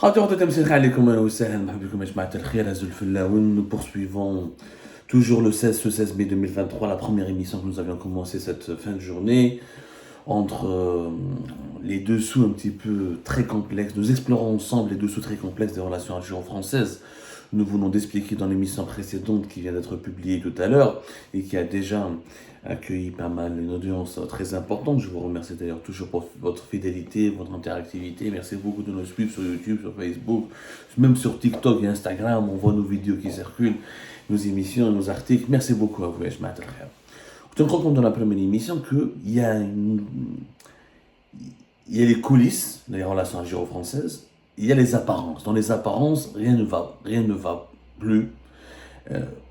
Nous poursuivons toujours ce 16 mai 2023, la première émission que nous avions commencé cette fin de journée, entre les dessous un petit peu très complexes. Nous explorons ensemble les dessous très complexes des relations algéro-françaises. Nous venons d'expliquer dans l'émission précédente qui vient d'être publiée tout à l'heure et qui a déjà accueilli pas mal une audience très importante. Je vous remercie d'ailleurs toujours pour votre fidélité, votre interactivité. Merci beaucoup de nous suivre sur YouTube, sur Facebook, même sur TikTok et Instagram. On voit nos vidéos qui circulent, nos émissions, nos articles. Merci beaucoup à vous. Je te rends compte dans la première émission qu'il y a les coulisses des relations algéro-françaises. Il y a les apparences. Dans les apparences, rien ne va plus.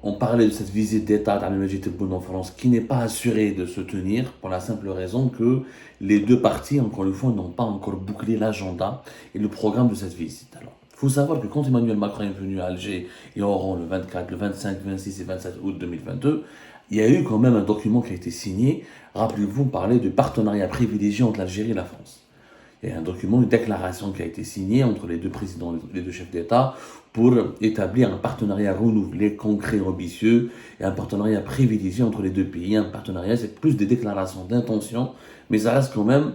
On parlait de cette visite d'État d'Abdelmajid Tebboune en France qui n'est pas assurée de se tenir pour la simple raison que les deux parties, encore une fois, n'ont pas encore bouclé l'agenda et le programme de cette visite. Alors, il faut savoir que quand Emmanuel Macron est venu à Alger et Oran le 24, le 25, 26 et 27 août 2022, il y a eu quand même un document qui a été signé. Rappelez-vous, on parlait de partenariat privilégié entre l'Algérie et la France. Il y a un document, une déclaration qui a été signée entre les deux présidents, les deux chefs d'État, pour établir un partenariat renouvelé, concret, ambitieux, et un partenariat privilégié entre les deux pays. Un partenariat, c'est plus des déclarations d'intention, mais ça reste quand même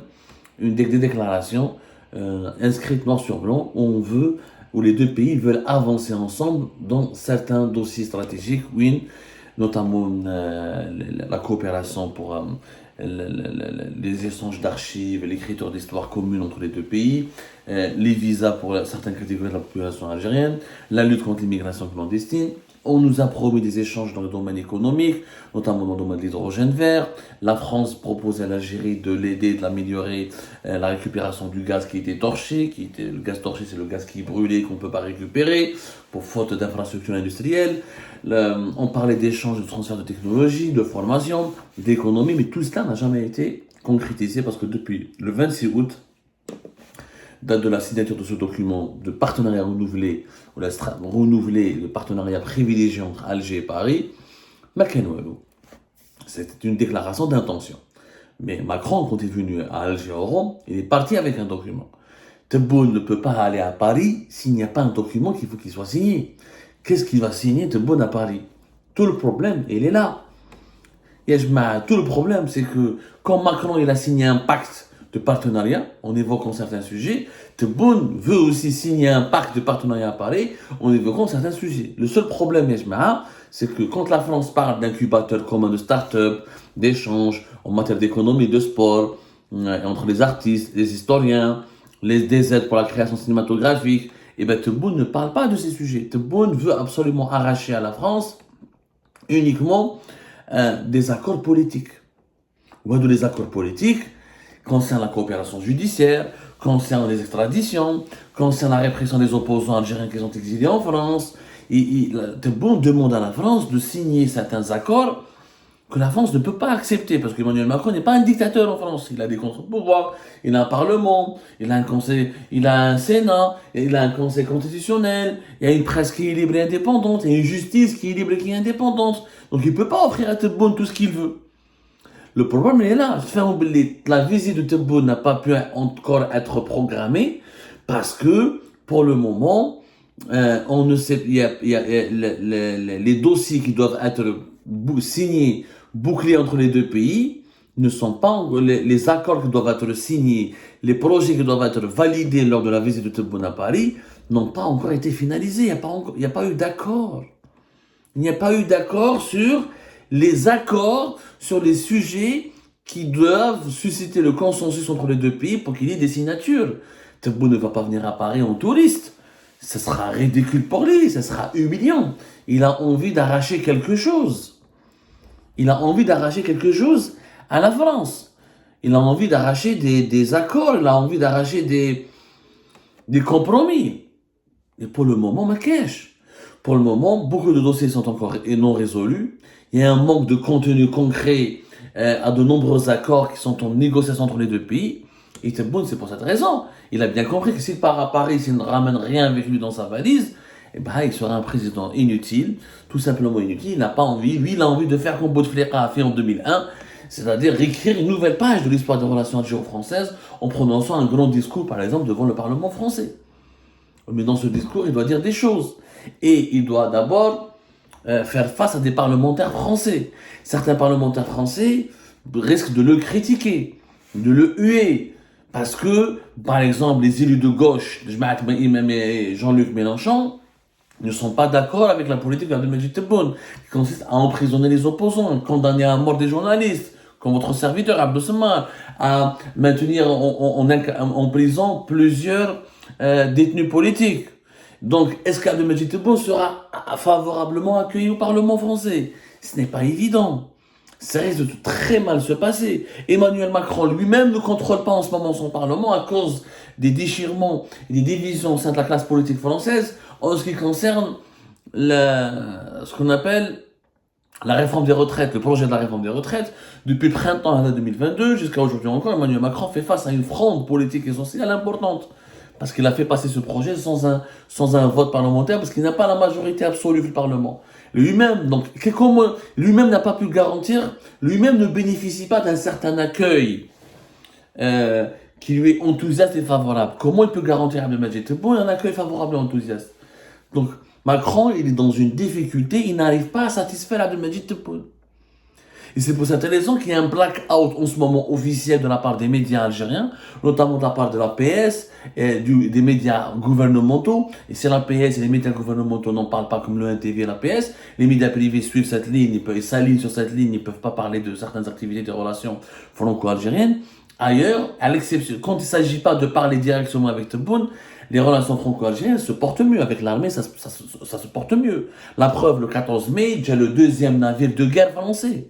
des déclarations inscrites noir sur blanc, où les deux pays veulent avancer ensemble dans certains dossiers stratégiques, oui, notamment la coopération pour les échanges d'archives, l'écriture d'histoires communes entre les deux pays, les visas pour certaines catégories de la population algérienne, la lutte contre l'immigration clandestine. On nous a promis des échanges dans le domaine économique, notamment dans le domaine de l'hydrogène vert. La France proposait à l'Algérie de l'aider, de l'améliorer, la récupération du gaz qui était torché. Le gaz torché, c'est le gaz qui est brûlé, qu'on ne peut pas récupérer, pour faute d'infrastructures industrielles. On parlait d'échanges, de transfert de technologie, de formation, d'économie, mais tout cela n'a jamais été concrétisé parce que depuis le 26 août, date de la signature de ce document de partenariat renouvelé, le partenariat privilégié entre Alger et Paris, c'était une déclaration d'intention. Mais Macron, quand il est venu à Alger-Oran, il est parti avec un document. Tebboune ne peut pas aller à Paris s'il n'y a pas un document qu'il faut qu'il soit signé. Qu'est-ce qu'il va signer Tebboune à Paris? Tout le problème, il est là. Tout le problème, c'est que quand Macron il a signé un pacte de partenariat, en évoquant certains sujets, Tebboune veut aussi signer un pacte de partenariat à Paris, en évoquant certains sujets. Le seul problème, c'est que quand la France parle d'incubateurs communs de start-up, d'échanges en matière d'économie, de sport, entre les artistes, les historiens, des aides pour la création cinématographique, et bien Tebboune ne parle pas de ces sujets. Tebboune veut absolument arracher à la France uniquement des accords politiques. Ou de les accords politiques concernant la coopération judiciaire, concernant les extraditions, concernant la répression des opposants algériens qui sont exilés en France. Tebboune demande à la France de signer certains accords que la France ne peut pas accepter, parce qu'Emmanuel Macron n'est pas un dictateur en France. Il a des contre-pouvoirs, il a un parlement, il a un Sénat, il a un conseil constitutionnel, il y a une presse qui est libre et indépendante, il y a une justice qui est libre et qui est indépendante. Donc il ne peut pas offrir à Tebboune tout ce qu'il veut. Le problème il est là. La visite de Tebboune n'a pas pu encore être programmée parce que, pour le moment, on ne sait, il y a les dossiers qui doivent être signés, bouclés entre les deux pays, ne sont pas les accords qui doivent être signés, les projets qui doivent être validés lors de la visite de Tebboune à Paris n'ont pas encore été finalisés. Il n'y a pas eu d'accord. Il n'y a pas eu d'accord sur les accords sur les sujets qui doivent susciter le consensus entre les deux pays pour qu'il y ait des signatures. Tebboune ne va pas venir à Paris en touriste. Ce sera ridicule pour lui, ce sera humiliant. Il a envie d'arracher quelque chose. Il a envie d'arracher quelque chose à la France. Il a envie d'arracher des accords, il a envie d'arracher des compromis. Et pour le moment, Marrakech. Pour le moment, beaucoup de dossiers sont encore non résolus. Il y a un manque de contenu concret à de nombreux accords qui sont en négociation entre les deux pays. Et Tebboune, c'est pour cette raison. Il a bien compris que s'il part à Paris, s'il ne ramène rien avec lui dans sa valise, il sera un président inutile, tout simplement inutile. Il n'a pas envie, lui, il a envie de faire comme Bouteflika a fait en 2001, c'est-à-dire écrire une nouvelle page de l'histoire des relations algéro-françaises en prononçant un grand discours, par exemple, devant le Parlement français. Mais dans ce discours, il doit dire des choses. Et il doit d'abord faire face à des parlementaires français. Certains parlementaires français risquent de le critiquer, de le huer. Parce que, par exemple, les élus de gauche, Jean-Luc Mélenchon, ne sont pas d'accord avec la politique d'Abdelmajid Tebboune, qui consiste à emprisonner les opposants, condamner à mort des journalistes, comme votre serviteur Abdou Samar, à maintenir en prison plusieurs détenus politiques. Donc, est-ce qu'Abdelmajid Tebboune sera favorablement accueilli au Parlement français? Ce n'est pas évident. Ça risque de très mal se passer. Emmanuel Macron lui-même ne contrôle pas en ce moment son Parlement à cause des déchirements et des divisions au sein de la classe politique française en ce qui concerne ce qu'on appelle la réforme des retraites, le projet de la réforme des retraites. Depuis le printemps 2022 jusqu'à aujourd'hui encore, Emmanuel Macron fait face à une fronde politique et sociale importante. Parce qu'il a fait passer ce projet sans un vote parlementaire, parce qu'il n'a pas la majorité absolue du Parlement. Lui-même, donc, lui-même n'a pas pu garantir, lui-même ne bénéficie pas d'un certain accueil qui lui est enthousiaste et favorable. Comment il peut garantir à Abdelmajid Tebboune un accueil favorable et enthousiaste? Donc, Macron, il est dans une difficulté, il n'arrive pas à satisfaire Abdelmajid Tebboune. Et c'est pour cette raison qu'il y a un blackout en ce moment officiel de la part des médias algériens, notamment de la part de la PS et des médias gouvernementaux. Et c'est la PS et les médias gouvernementaux n'en parlent pas comme le NTV et la PS. Les médias privés suivent cette ligne, ils s'alignent sur cette ligne, ils ne peuvent pas parler de certaines activités des relations franco-algériennes. Ailleurs, à l'exception, quand il ne s'agit pas de parler directement avec Tebboune, les relations franco-algériennes se portent mieux. Avec l'armée, ça se porte mieux. La preuve, le 14 mai, il y a le deuxième navire de guerre français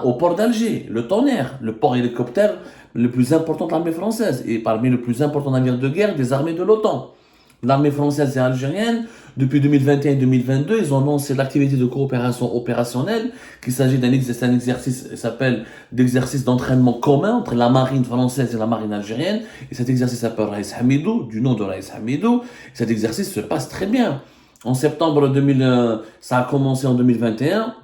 au port d'Alger, le Tonnerre, le port hélicoptère le plus important de l'armée française et parmi les plus importants navires de guerre des armées de l'OTAN. L'armée française et algérienne, depuis 2021 et 2022, ils ont lancé l'activité de coopération opérationnelle, qu'il s'agit d'un exercice, qui s'appelle l'exercice d'entraînement commun entre la marine française et la marine algérienne. Et cet exercice s'appelle Raïs Hamidou, du nom de Raïs Hamidou. Cet exercice se passe très bien. En septembre 2000, ça a commencé en 2021.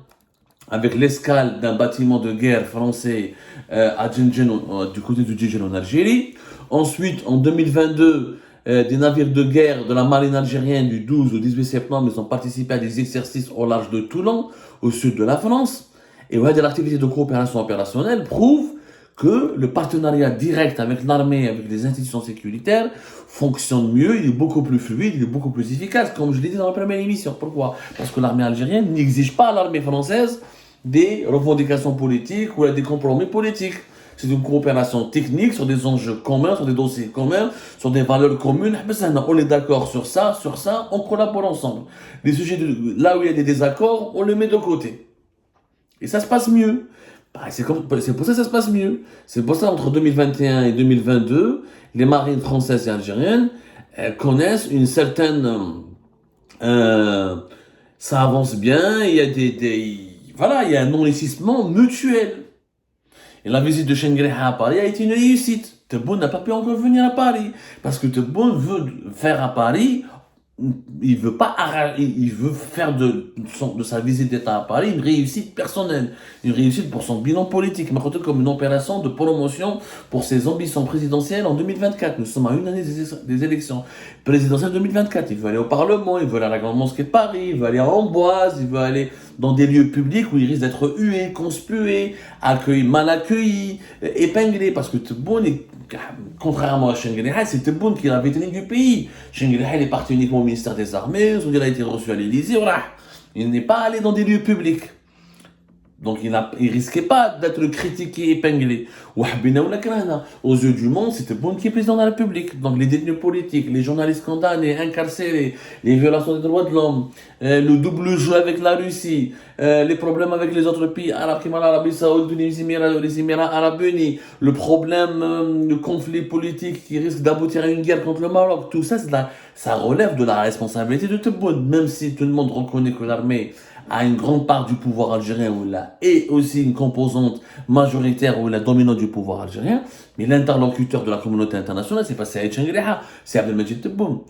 Avec l'escale d'un bâtiment de guerre français à Djindjen, du côté du Djindjen en Algérie. Ensuite, en 2022, des navires de guerre de la marine algérienne du 12 au 18 septembre, ils ont participé à des exercices au large de Toulon, au sud de la France. Et ouais, de l'activité de coopération opérationnelle prouve que le partenariat direct avec l'armée, avec les institutions sécuritaires, fonctionne mieux, il est beaucoup plus fluide, il est beaucoup plus efficace, comme je l'ai dit dans la première émission. Pourquoi? Parce que l'armée algérienne n'exige pas à l'armée française des revendications politiques ou des compromis politiques. C'est une coopération technique sur des enjeux communs, sur des dossiers communs, sur des valeurs communes. On est d'accord sur ça, on collabore ensemble. Les sujets là où il y a des désaccords, on les met de côté. Et ça se passe mieux. C'est pour ça que ça se passe mieux. C'est pour ça entre 2021 et 2022, les marines françaises et algériennes connaissent une certaine... ça avance bien, il y a il y a un enrichissement mutuel. Et la visite de Schengen à Paris a été une réussite. Tebboune n'a pas pu encore venir à Paris. Parce que Tebboune veut faire à Paris, il veut faire de sa visite d'État à Paris une réussite personnelle, une réussite pour son bilan politique, mais comme une opération de promotion pour ses ambitions présidentielles en 2024. Nous sommes à une année des élections présidentielles 2024. Il veut aller au Parlement, il veut aller à la Grande Mosquée de Paris, il veut aller à Amboise, il veut aller dans des lieux publics où il risque d'être hué, conspué, mal accueilli, épinglé, parce que Tebboune est, contrairement à Schengen, c'est Tebboune qui est la vitrine du pays. Schengen est parti uniquement au ministère des Armées, il a été reçu à l'Élysée, voilà. Il n'est pas allé dans des lieux publics. Donc il risquait pas d'être critiqué, épinglé. Aux yeux du monde, c'était Tebboune qui est président de la République. Donc les détenus politiques, les journalistes condamnés, incarcérés, les violations des droits de l'homme, le double jeu avec la Russie, les problèmes avec les autres pays arabes, comme l'Arabie Saoudite, les Émirats Arabes Unis, le problème de conflit politique qui risque d'aboutir à une guerre contre le Maroc, tout ça, ça relève de la responsabilité de Tebboune, même si tout le monde reconnaît que l'armée a une grande part du pouvoir algérien et aussi une composante majoritaire ou la dominante du pouvoir algérien, mais l'interlocuteur de la communauté internationale, c'est pas Saïd Chengreh, c'est Abdelmajid Tebboune.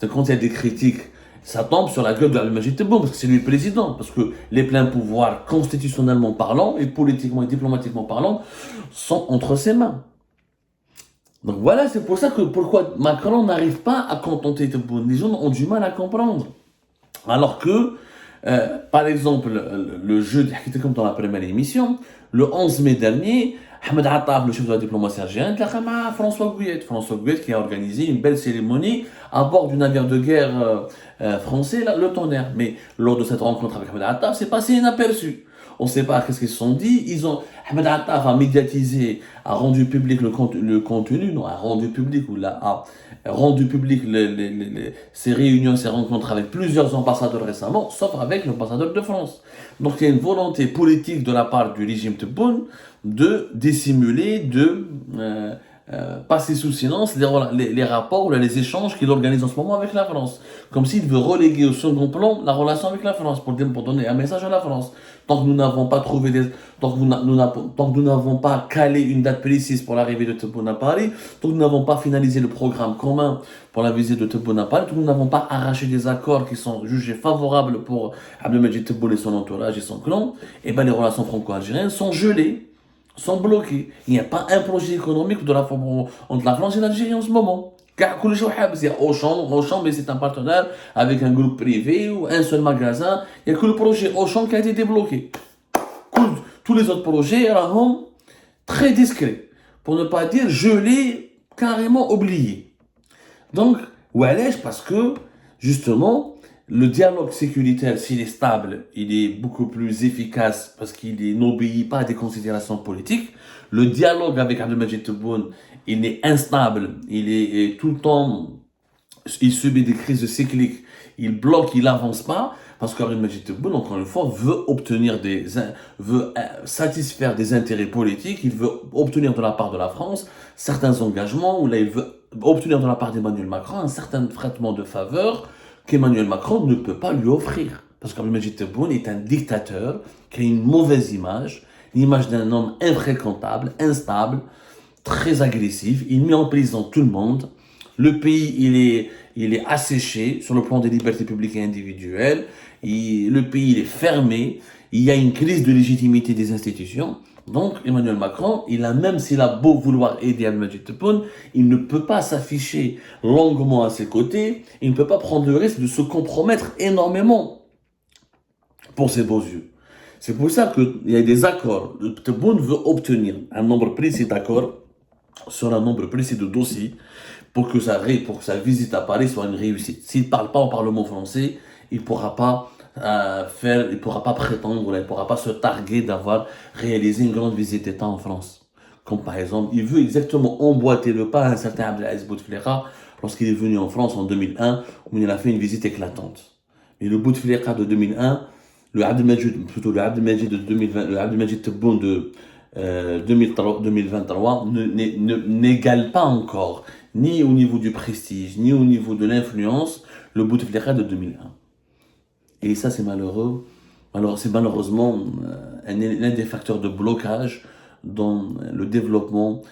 Donc quand il y a des critiques, ça tombe sur la gueule d'Abdelmajid Tebboune, parce que c'est lui le président, parce que les pleins pouvoirs, constitutionnellement parlant, et politiquement et diplomatiquement parlant, sont entre ses mains. Donc voilà, c'est pour ça que pourquoi Macron n'arrive pas à contenter Tebboune. Les gens ont du mal à comprendre. Alors que, par exemple, le jeu, comme dans la première émission, le 11 mai dernier, Ahmed Attaf, le chef de la diplomatie algérienne, a François Gouillet. François Gouillet qui a organisé une belle cérémonie à bord du navire de guerre français, le Tonnerre. Mais lors de cette rencontre avec Ahmed Attaf, c'est passé inaperçu. On ne sait pas qu'est-ce qu'ils se sont dit. Ahmed Attaf a médiatisé, a rendu public le contenu, non, a rendu public a rendu public ces réunions, ces rencontres avec plusieurs ambassadeurs récemment, sauf avec l'ambassadeur de France. Donc il y a une volonté politique de la part du régime Tebboune de dissimuler, de passer sous silence les rapports ou les échanges qu'il organise en ce moment avec la France. Comme s'il veut reléguer au second plan la relation avec la France pour donner un message à la France. Tant que nous n'avons pas trouvé tant que nous n'avons pas calé une date précise pour l'arrivée de Tebboune à Paris, tant que nous n'avons pas finalisé le programme commun pour la visite de Tebboune à Paris, tant que nous n'avons pas arraché des accords qui sont jugés favorables pour Abdelmajid Tebboune et son entourage et son clan, et ben les relations franco-algériennes sont gelées, sont bloqués. Il n'y a pas un projet économique entre la France et l'Algérie en ce moment. Car il y a Auchan, mais c'est un partenaire avec un groupe privé ou un seul magasin. Il n'y a que le projet Auchan qui a été débloqué. Tous les autres projets sont très discrets, pour ne pas dire gelés, carrément oubliés. Donc, parce que, justement, le dialogue sécuritaire, s'il est stable, il est beaucoup plus efficace parce qu'il n'obéit pas à des considérations politiques. Le dialogue avec Abdelmajid Tebboune, il est instable, il est tout le temps, il subit des crises cycliques, il bloque, il n'avance pas, parce qu'Abdelmajid Tebboune, encore une fois, veut satisfaire des intérêts politiques, il veut obtenir de la part de la France certains engagements, ou là il veut obtenir de la part d'Emmanuel Macron un certain traitement de faveur qu'Emmanuel Macron ne peut pas lui offrir. Parce qu'Abdelmajid Tebboune est un dictateur qui a une mauvaise image, l'image d'un homme infréquentable, instable, très agressif. Il met en prison tout le monde. Le pays, il est asséché sur le plan des libertés publiques et individuelles. Le pays, il est fermé. Il y a une crise de légitimité des institutions. Donc, Emmanuel Macron, même s'il a beau vouloir aider Abdelmajid Tebboune, il ne peut pas s'afficher longuement à ses côtés. Il ne peut pas prendre le risque de se compromettre énormément pour ses beaux yeux. C'est pour ça qu'il y a des accords. Tebboune veut obtenir un nombre précis d'accords sur un nombre précis de dossiers pour que sa visite à Paris soit une réussite. S'il ne parle pas au Parlement français, il ne pourra pas prétendre, il ne pourra pas se targuer d'avoir réalisé une grande visite d'État en France. Comme par exemple, il veut exactement emboîter le pas à un certain Abdelaziz Bouteflika lorsqu'il est venu en France en 2001, où il a fait une visite éclatante. Et le Bouteflika de 2001, le Abdelmajid de 2020, le Abdelmajid Tebboune de 2023 n'égale pas encore, ni au niveau du prestige, ni au niveau de l'influence, le Bouteflika de 2001. Et ça, c'est malheureux. Alors, c'est malheureusement l'un des facteurs de blocage dans le développement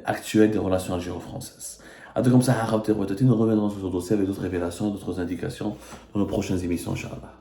actuel des relations algéro-françaises. Comme ça, nous reviendrons sur ce dossier avec d'autres révélations, d'autres indications dans nos prochaines émissions, Inch'Allah.